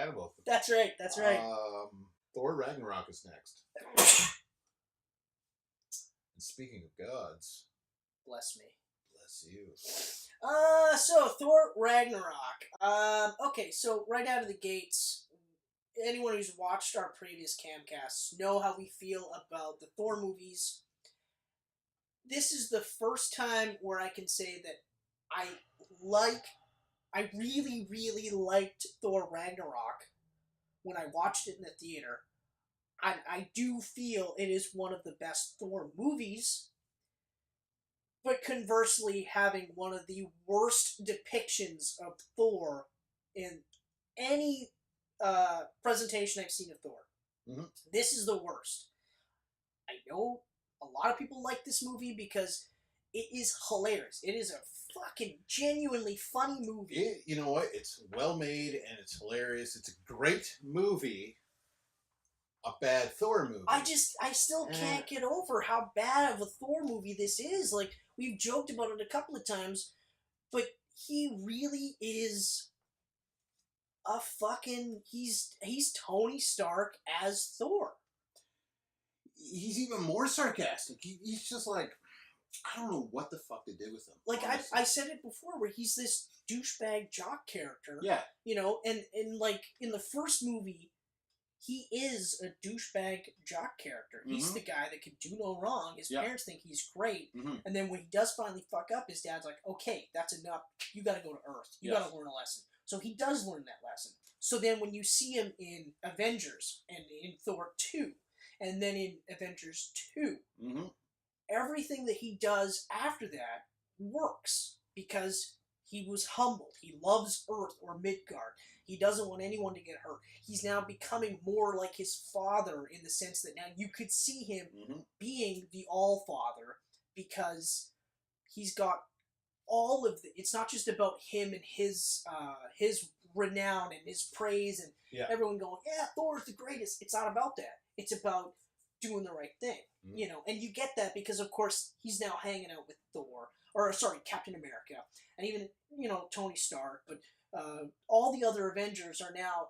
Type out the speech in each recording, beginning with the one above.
chat about them. That's right. That's right. Thor Ragnarok is next. And speaking of gods, Bless me. bless you. So Thor Ragnarok. Okay, so right out of the gates, anyone who's watched our previous camcasts know how we feel about the Thor movies. This is the first time where I can say that I really, really liked Thor Ragnarok when I watched it in the theater. I do feel it is one of the best Thor movies, but conversely, having one of the worst depictions of Thor in any presentation I've seen of Thor. Mm-hmm. This is the worst. I know a lot of people like this movie because it is hilarious. It is a fucking genuinely funny movie. You know what? It's well made and it's hilarious. It's a great movie. A bad Thor movie. I still can't get over how bad of a Thor movie this is. Like, we've joked about it a couple of times, but he really is a fucking... He's Tony Stark as Thor. He's even more sarcastic. He's just like, I don't know what the fuck they did with him. Like, I said it before, where he's this douchebag jock character. Yeah. You know, and like, in the first movie, he is a douchebag jock character. He's the guy that can do no wrong. His parents think he's great. And then when he does finally fuck up, his dad's like, okay, that's enough. You gotta go to Earth. You gotta learn a lesson. So he does learn that lesson. So then when you see him in Avengers, and in Thor 2, and then in Avengers 2, everything that he does after that works. Because he was humbled. He loves Earth or Midgard. He doesn't want anyone to get hurt. He's now becoming more like his father in the sense that now you could see him being the All-Father because he's got all of the... It's not just about him and his renown and his praise and everyone going, yeah, Thor's the greatest. It's not about that. It's about doing the right thing, you know? And you get that because, of course, he's now hanging out with Thor. Or, sorry, Captain America. And even, you know, Tony Stark, but... all the other Avengers are now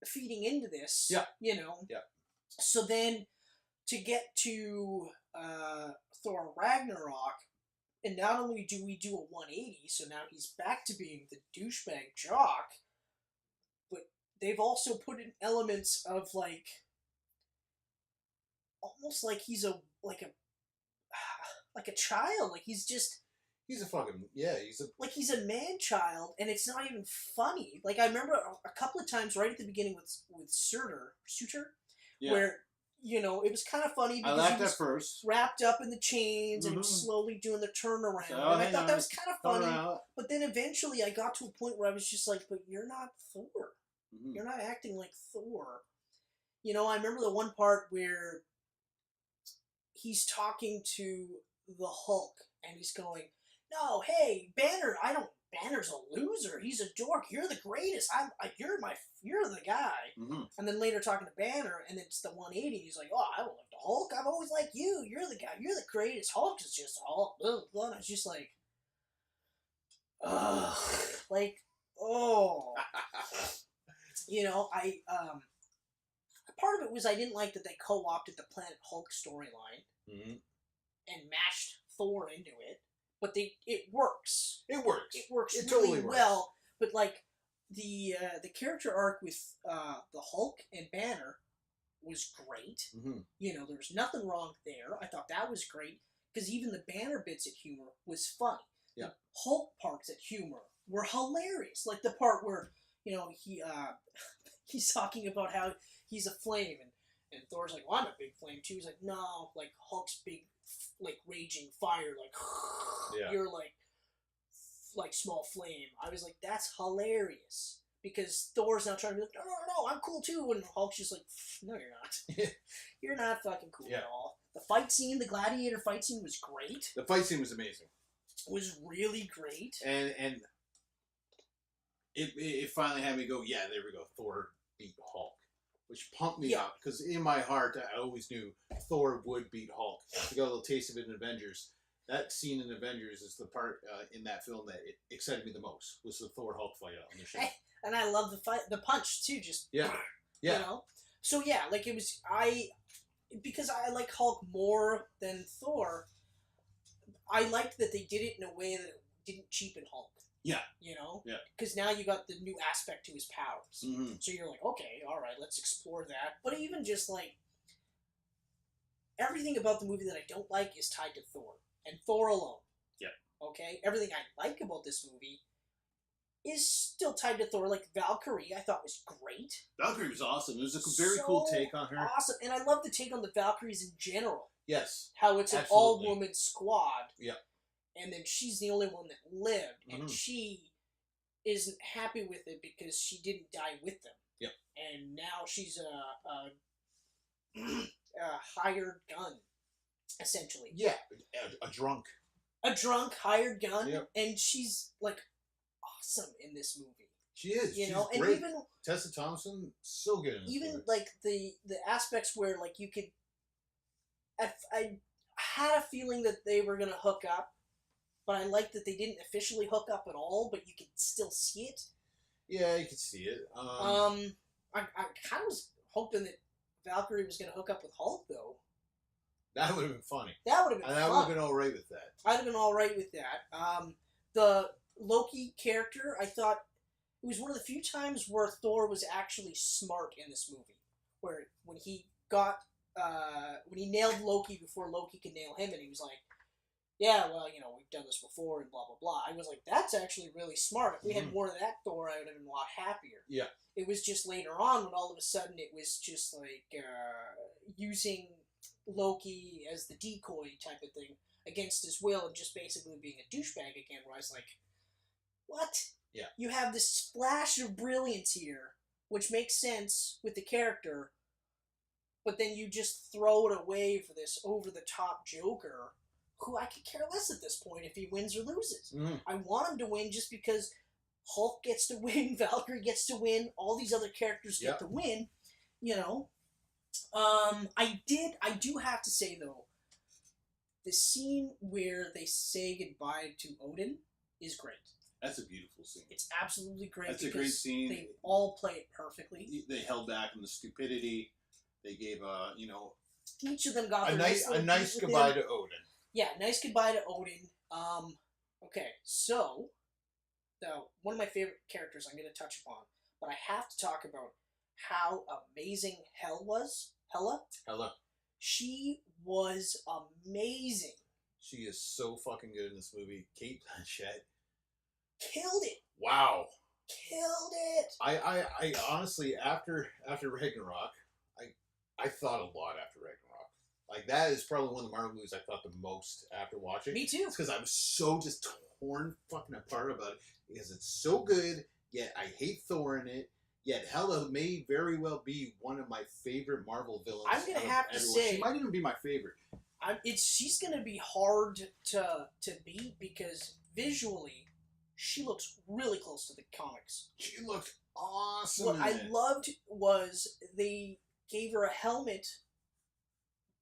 feeding into this, you know. So then, to get to Thor Ragnarok, and not only do we do a 180, so now he's back to being the douchebag jock, but they've also put in elements of, like, almost like he's like a child, like he's just... He's a fucking... Yeah, he's a... Like, he's a man-child, and it's not even funny. Like, I remember a couple of times right at the beginning with Suter, where, you know, it was kind of funny because he was at first. wrapped up in the chains, and he was slowly doing the turnaround. And I thought that was kind of funny. But then eventually I got to a point where I was just like, but you're not Thor. You're not acting like Thor. You know, I remember the one part where he's talking to the Hulk, and he's going... No, hey, Banner, Banner's a loser. He's a dork. You're the greatest. You're the guy. And then later talking to Banner, and then it's the 180, he's like, oh, I don't like the Hulk. I've always liked you. You're the guy. You're the greatest. Hulk is just Hulk. Blah, blah. And it's just like, ugh. Like, oh. You know, part of it was I didn't like that they co-opted the Planet Hulk storyline and mashed Thor into it. But it works. It works. It works it really totally well. But like the character arc with the Hulk and Banner was great. You know, there was nothing wrong there. I thought that was great because even the Banner bits at humor was funny. The Hulk parts at humor were hilarious. Like the part where, you know, he's talking about how he's a flame and Thor's like, well, I'm a big flame too. He's like, no, like Hulk's big, like raging fire, like you're like small flame. I was like, that's hilarious because Thor's now trying to be like, no, I'm cool too, and Hulk's just like, no, you're not. You're not fucking cool at all. The fight scene, the gladiator fight scene was great. The fight scene was amazing. It was really great, and it finally had me go, yeah, there we go, Thor beat Hulk. Which pumped me up, because in my heart, I always knew Thor would beat Hulk. I got a little taste of it in Avengers. That scene in Avengers is the part in that film that it excited me the most. Was the Thor Hulk fight on the ship. And I love the punch too. Just yeah. You know. So yeah, like it was because I like Hulk more than Thor. I liked that they did it in a way that didn't cheapen Hulk. Yeah. You know? Yeah. Because now you got the new aspect to his powers. Mm-hmm. So you're like, okay, all right, let's explore that. But even just like everything about the movie that I don't like is tied to Thor. And Thor alone. Yeah. Okay? Everything I like about this movie is still tied to Thor. Like Valkyrie, I thought was great. Valkyrie was awesome. It was a very cool take on her. Awesome. And I love the take on the Valkyries in general. Yes. How it's an all-woman squad. Yeah. And then she's the only one that lived. And she isn't happy with it because she didn't die with them. Yep. And now she's a hired gun, essentially. Yeah. A drunk. A drunk hired gun. Yep. And she's, like, awesome in this movie. She is. You She's know, and great. even Tessa Thompson, so good in this movie. like the aspects where like you could, I had a feeling that they were gonna hook up, but I liked that they didn't officially hook up at all, but you could still see it. Yeah, you could see it. I kind of was hoping that Valkyrie was gonna hook up with Hulk though. That would have been funny. That would have been. And fun. I would have been all right with that. I'd have been all right with that. The Loki character, I thought it was one of the few times where Thor was actually smart in this movie. Where when he nailed Loki before Loki could nail him, and he was like, "Yeah, well, you know, we've done this before," and blah blah blah. I was like, "That's actually really smart. If we had more of that Thor, I would have been a lot happier." Yeah. It was just later on when all of a sudden it was just like using Loki as the decoy type of thing against his will and just basically being a douchebag again, where I was like, what? Yeah. You have this splash of brilliance here, which makes sense with the character, but then you just throw it away for this over-the-top Joker, who I could care less at this point if he wins or loses. I want him to win just because Hulk gets to win, Valkyrie gets to win, all these other characters get to win, you know. I do have to say, though, the scene where they say goodbye to Odin is great. That's a beautiful scene. It's absolutely great. That's a great scene. They all play it perfectly. They held back on the stupidity. They gave each of them got a nice goodbye to Odin. Yeah, nice goodbye to Odin. Okay, so one of my favorite characters I'm going to touch upon, but I have to talk about how amazing Hela. She was amazing. She is so fucking good in this movie. Kate Blanchett killed it. Wow. Killed it. I honestly, after Ragnarok, I thought a lot after Ragnarok. Like, that is probably one of the Marvel movies I thought the most after watching. Me too. It's because I was so just torn fucking apart about it. Because it's so good, yet I hate Thor in it. Yet Hela may very well be one of my favorite Marvel villains. I'm going to have to say... She might even be my favorite. She's going to be hard to beat because visually, she looks really close to the comics. She looked awesome. What I loved was they gave her a helmet,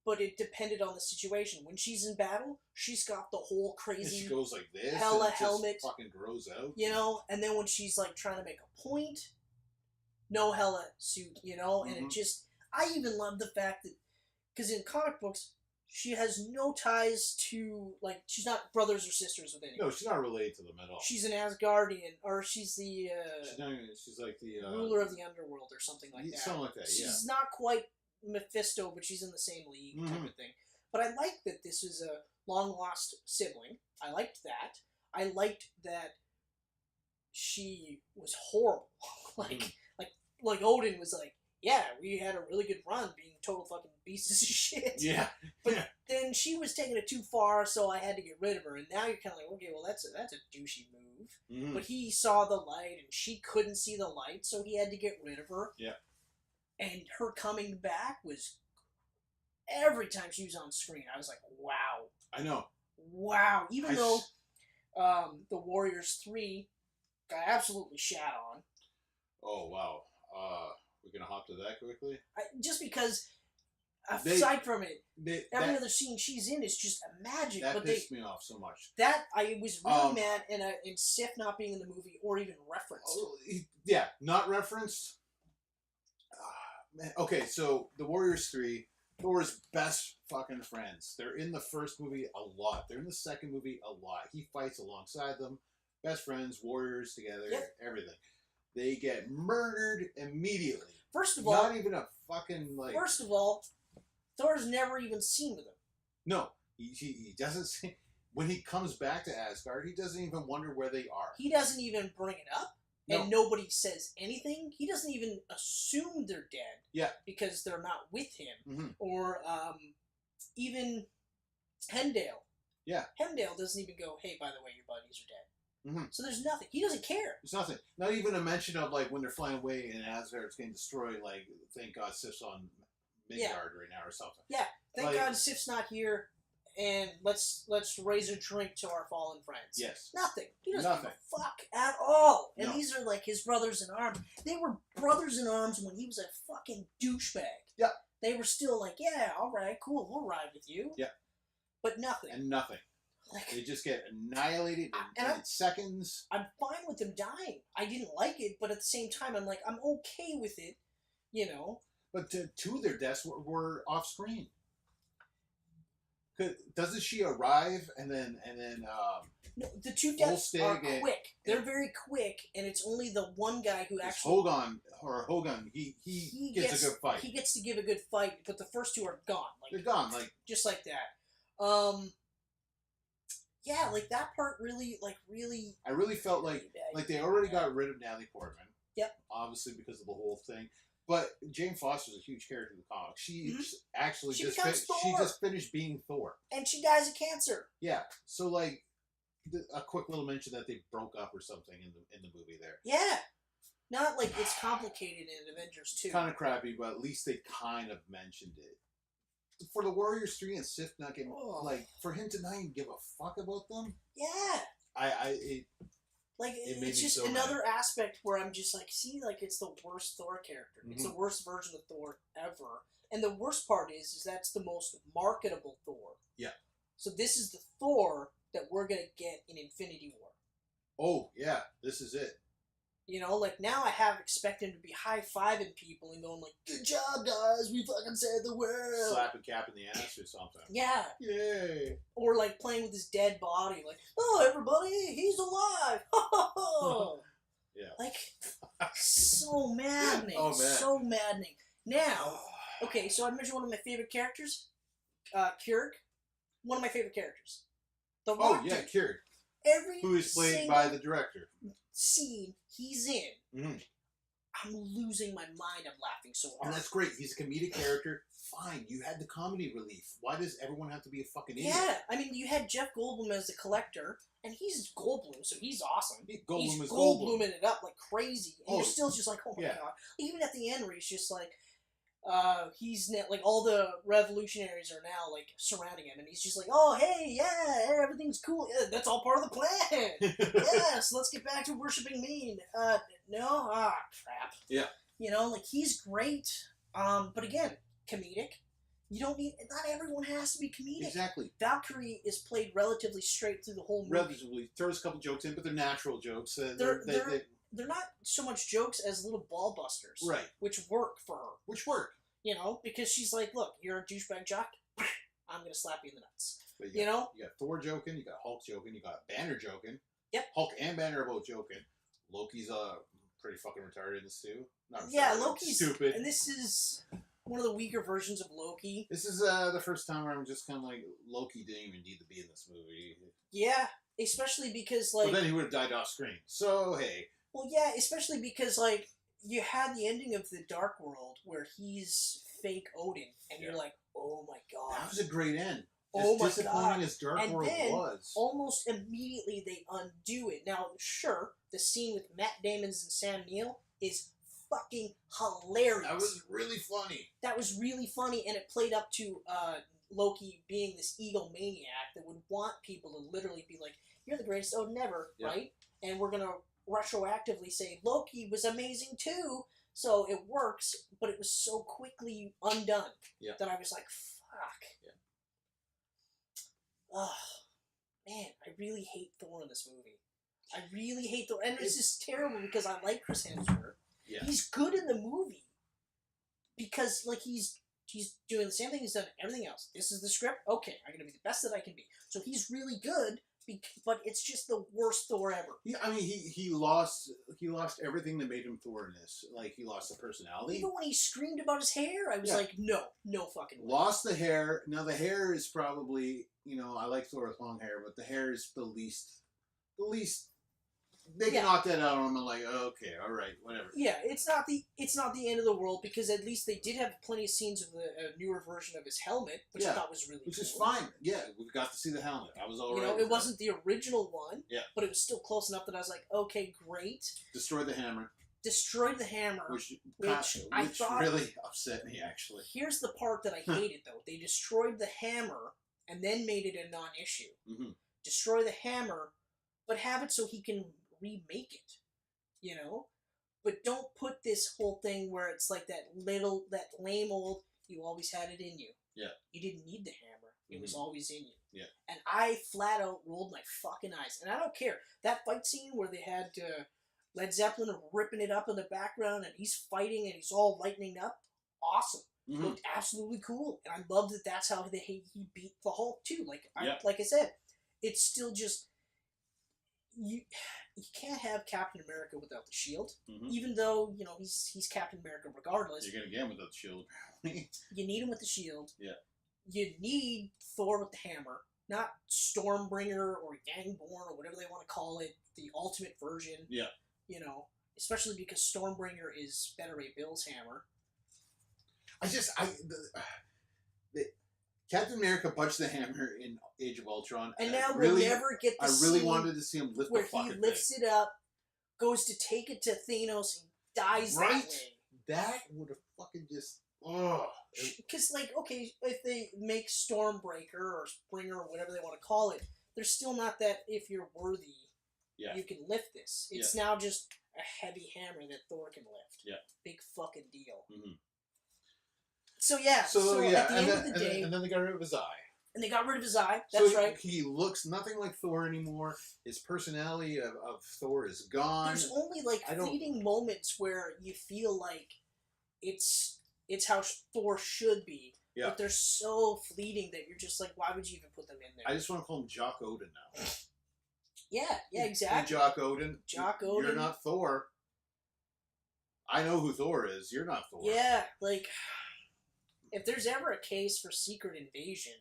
but it depended on the situation. When she's in battle, she's got the whole crazy... She goes like this. Hela and helmet. Just fucking grows out. You know, and then when she's like trying to make a point, no Hela suit, you know? And it just... I even love the fact that... Because in comic books, she has no ties to, like, she's not brothers or sisters with anyone. No, she's not related to them at all. She's an Asgardian, or she's the, she's like the... ruler of the underworld or something like that. Something like that, She's not quite Mephisto, but she's in the same league type of thing. But I like that this is a long-lost sibling. I liked that. I liked that she was horrible. like Odin was like, yeah, we had a really good run being total fucking pieces of shit. Yeah. But then she was taking it too far, so I had to get rid of her. And now you're kind of like, okay, well, that's a douchey move. But he saw the light, and she couldn't see the light, so he had to get rid of her. Yeah. And her coming back was... Every time she was on screen, I was like, wow. I know. Wow. Even though the Warriors 3 got absolutely shat on. Oh, wow. We're going to hop to that quickly? Just because Aside from it, every other scene she's in is just a magic. That but pissed me off so much. That I was really mad, and Sif not being in the movie or even referenced. Yeah, not referenced. Okay, so the Warriors 3, Thor's best fucking friends. They're in the first movie a lot. They're in the second movie a lot. He fights alongside them. Best friends, warriors together, everything. They get murdered immediately. First of all, not even a fucking like. First of all, Thor's never even seen with them. No, he doesn't see. When he comes back to Asgard, he doesn't even wonder where they are. He doesn't even bring it up. And nobody says anything. He doesn't even assume they're dead. Yeah. Because they're not with him. Mm-hmm. Or even Hemdale. Yeah. Hemdale doesn't even go, hey, by the way, your buddies are dead. Mm-hmm. So there's nothing. He doesn't care. There's nothing. Not even a mention of like when they're flying away and Asgard's getting destroyed. Like, thank God Sif's on Midgard right now or something. Yeah. Thank God Sif's not here. And let's raise a drink to our fallen friends. Yes. Nothing. He doesn't give a fuck at all. And No. these are like his brothers in arms. They were brothers in arms when he was a fucking douchebag. Yeah. They were still like, yeah, all right, cool, we'll ride with you. Yeah. But nothing. And nothing. Like, they just get annihilated in seconds. I'm fine with them dying. I didn't like it, but at the same time, I'm like, I'm okay with it, you know. But two of their deaths were off screen. Doesn't she arrive and then no, the two deaths are quick. They're very quick, and it's only the one guy who actually Hogun. He gets a good fight. He gets to give a good fight, but the first two are gone. Like, they're gone, like just like that. Yeah, like that part really. I really felt like they already got rid of Natalie Portman. Yep. Obviously because of the whole thing. But Jane Foster's a huge character in the comics. She actually she just finished being Thor. And she dies of cancer. Yeah. So like a quick little mention that they broke up or something in the movie there. Yeah. Not like it's complicated in Avengers 2. Kind of crappy, but at least they kind of mentioned it. For the Warriors 3 and Sif not getting like for him to not even give a fuck about them. Yeah. It's just so another mad. aspect where I'm just like, see, like it's the worst Thor character. Mm-hmm. It's the worst version of Thor ever. And the worst part is that's the most marketable Thor. Yeah. So this is the Thor that we're gonna get in Infinity War. Oh yeah, this is it. You know, like now I have expected him to be high-fiving people and going like, "Good job, guys! We fucking saved the world!" Slapping Cap in the ass or something. Yeah. Yay. Or like playing with his dead body, like, "Oh, everybody, he's alive!" Yeah. Like, so maddening. Oh man. So maddening. Now, okay, so I mentioned one of my favorite characters, Keurig. One of my favorite characters. The Rock dude. Keurig. Who is played by the director. Scene he's in, I'm losing my mind. I'm laughing so hard. And that's great. He's a comedic character. Fine, you had the comedy relief. Why does everyone have to be a fucking idiot? Yeah, I mean, you had Jeff Goldblum as the collector, and he's Goldblum, so he's awesome. He's Goldbluming it up like crazy, and you're still just like, oh my god. Even at the end where he's just like, he's like all the revolutionaries are now like surrounding him, and he's just like, oh hey, yeah, everything's cool. Yeah, that's all part of the plan. Yes, let's get back to worshiping me. No, crap. Yeah. You know, like he's great. But again, comedic. You don't need. Not everyone has to be comedic. Exactly. Valkyrie is played relatively straight through the whole movie. Relatively throws a couple jokes in, but they're natural jokes. They're not so much jokes as little ball busters. Right. Which work for her. Which work. You know, because she's like, look, you're a douchebag jock. I'm going to slap you in the nuts. But you know? You got Thor joking, you got Hulk joking, you got Banner joking. Yep. Hulk and Banner are both joking. Loki's pretty fucking retarded in this too. Loki's stupid. And this is one of the weaker versions of Loki. This is the first time where I'm just kind of like, Loki didn't even need to be in this movie. Yeah, especially because like... But then he would have died off screen. So, hey... Well, yeah, especially because, like, you had the ending of The Dark World where he's fake Odin, and you're like, oh my god. That was a great end. Oh my god. As disappointing as Dark World was. Almost immediately they undo it. Now, sure, the scene with Matt Damon and Sam Neill is fucking hilarious. That was really funny. That was really funny, and it played up to Loki being this egomaniac that would want people to literally be like, you're the greatest Odin ever, right? And we're going to retroactively say Loki was amazing too So it works, but it was so quickly undone that I was like, fuck. Yeah. Oh, man, I really hate Thor in this movie. I really hate Thor. And it's just terrible because I like Chris Hemsworth. Yeah. He's good in the movie. Because, like, he's doing the same thing he's done everything else. This is the script. Okay, I'm going to be the best that I can be. So he's really good, but it's just the worst Thor ever. He lost everything that made him Thor in this. Like, he lost the personality. Even when he screamed about his hair, I was like, no fucking way. Lost the hair. Now, the hair is probably, I like Thor with long hair, but the hair is the least. They can knock that out on him and like, okay, all right, whatever. Yeah, it's not the end of the world because at least they did have plenty of scenes of a newer version of his helmet, which I thought was really which cool. is fine. Yeah, we got to see the helmet. I was all right. It wasn't the original one. Yeah. But it was still close enough that I was like, okay, great. Destroy the hammer. Destroyed the hammer, which I thought really upset me actually. Here's the part that I hated though. They destroyed the hammer and then made it a non-issue. Mm-hmm. Destroy the hammer, but have it so he can remake it, but don't put this whole thing where it's like that lame old, you always had it in you. Yeah. You didn't need the hammer. It was always in you. Yeah. And I flat out rolled my fucking eyes. And I don't care. That fight scene where they had Led Zeppelin ripping it up in the background and he's fighting and he's all lightening up, awesome. Mm-hmm. Looked absolutely cool. And I love that that's how he beat the Hulk too. Like I said, it's still just... You can't have Captain America without the shield, even though he's Captain America regardless. You're gonna get him without the shield. You need him with the shield. Yeah. You need Thor with the hammer, not Stormbringer or Gangborn or whatever they want to call it, the ultimate version. Yeah. Especially because Stormbringer is Beta Ray Bill's hammer. Captain America punched the hammer in Age of Ultron. And now we'll never get the scene wanted to see him lift the fucking thing. Where he lifts it up, goes to take it to Thanos, and dies that way. That would have fucking just... Oh. Because, okay, if they make Stormbreaker or Springer or whatever they want to call it, there's still not that if you're worthy, you can lift this. It's now just a heavy hammer that Thor can lift. Yeah. Big fucking deal. Mm-hmm. So at the end of the day... And then they got rid of his eye. And they got rid of his eye, that's right. He looks nothing like Thor anymore. His personality of Thor is gone. There's only, fleeting moments where you feel like it's how Thor should be. Yeah. But they're so fleeting that you're just like, why would you even put them in there? I just want to call him Jock Odin now. Yeah, exactly. Hey, Jock Odin. Jock Odin. You're not Thor. I know who Thor is. You're not Thor. Yeah, if there's ever a case for secret invasion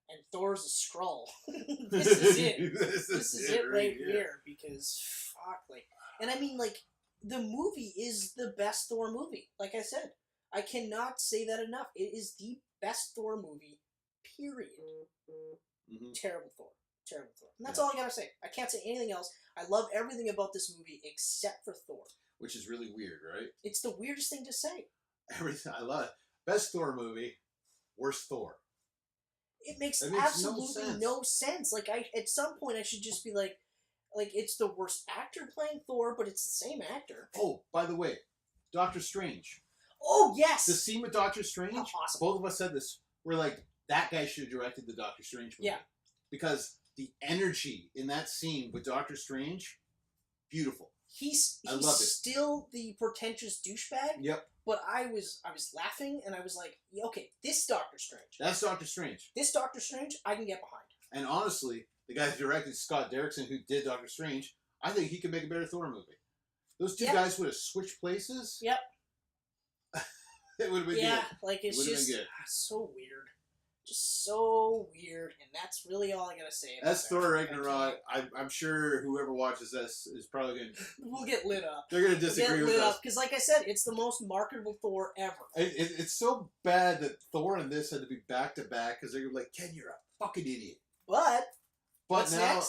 and Thor's a Skrull, this is it. this is it right here because and I mean the movie is the best Thor movie. Like I said, I cannot say that enough. It is the best Thor movie, period. Mm-hmm. Terrible Thor. And that's all I gotta say. I can't say anything else. I love everything about this movie except for Thor. Which is really weird, right? It's the weirdest thing to say. Everything I love. Best Thor movie, worst Thor. It makes absolutely no sense. At some point I should just be like it's the worst actor playing Thor, but it's the same actor. Oh, by the way, Doctor Strange. Oh, yes! The scene with Doctor Strange, awesome. Both of us said this. We're like, that guy should have directed the Doctor Strange movie. Yeah. Because the energy in that scene with Doctor Strange, beautiful. He's still the pretentious douchebag. Yep. But I was laughing, and I was like, okay, this Doctor Strange. That's Doctor Strange. This Doctor Strange, I can get behind. And honestly, the guy who directed Scott Derrickson, who did Doctor Strange, I think he could make a better Thor movie. Those two guys would have switched places. Yep. It would have been good. Yeah, it's just so weird. Just so weird, and that's really all I gotta say about that's Thor Ragnarok. I'm sure whoever watches this is probably going to... We'll get lit up. They're going to disagree with us. Because like I said, it's the most marketable Thor ever. It's so bad that Thor and this had to be back-to-back, because they're like, Ken, you're a fucking idiot. But now...